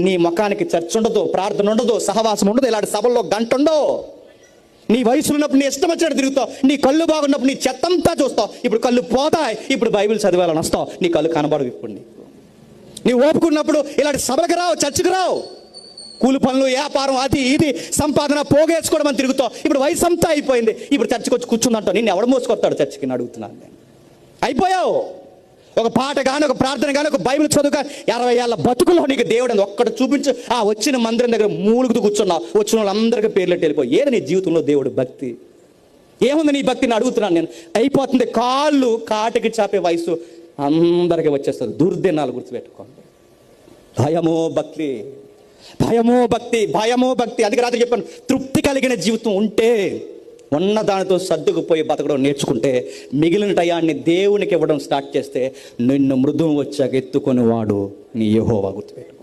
నీ ముఖానికి చర్చ ఉండదు, ప్రార్థన ఉండదు, సహవాసం ఉండదు, ఇలాంటి సభల్లో గంట ఉండవు. నీ వయసు ఉన్నప్పుడు నీ ఇష్టం వచ్చినట్టు తిరుగుతావు. నీ కళ్ళు బాగున్నప్పుడు నీ చెత్తంతా చూస్తావు. ఇప్పుడు కళ్ళు పోతాయి, ఇప్పుడు బైబిల్ చదివాలని వస్తావు, నీ కళ్ళు కనబడవు. ఇప్పుడు నీ ఓపుకున్నప్పుడు ఇలాంటి సభలకు రావు, చర్చకు రావు. కూలి పనులు, వ్యాపారం, అది ఇది సంపాదన పోగేసుకోవడం అని తిరుగుతావు. ఇప్పుడు వయసు అంతా అయిపోయింది, ఇప్పుడు చర్చకు వచ్చి కూర్చుందంటావు. నేను ఎవడు మోసుకొస్తాడు చర్చకి అని అడుగుతున్నాను నేను. అయిపోయావు. ఒక పాట కానీ, ఒక ప్రార్థన కానీ, ఒక బైబిల్ చదువు కానీ, 60 ఏళ్ళ బతుకులో నీకు దేవుడు అని ఒక్కటి చూపించు. వచ్చిన మందిరం దగ్గర మూలుగుతూ కూర్చున్నావు, వచ్చిన వాళ్ళందరికీ పేర్లెట్టి వెళ్ళిపోయి. ఏది నీ జీవితంలో దేవుడు భక్తి? ఏముంది నీ భక్తిని అడుగుతున్నాను నేను. అయిపోతుంది. కాళ్ళు కాటికి చాపే వయసు అందరికీ వచ్చేస్తుంది. దుర్దినాలు గుర్తుపెట్టుకోండి. భయమో భక్తి, భయమో భక్తి, భయమో భక్తి. అందుకే రాత్రి చెప్పాను, తృప్తి కలిగిన జీవితం ఉంటే, ఉన్న దానితో సర్దుకుపోయి బతకడం నేర్చుకుంటే, మిగిలిన టయాన్ని దేవునికి ఇవ్వడం స్టార్ట్ చేస్తే, నిన్ను మృదువు వచ్చాక ఎత్తుకొని వాడు నీ యెహోవా. గుర్తుపెట్టు.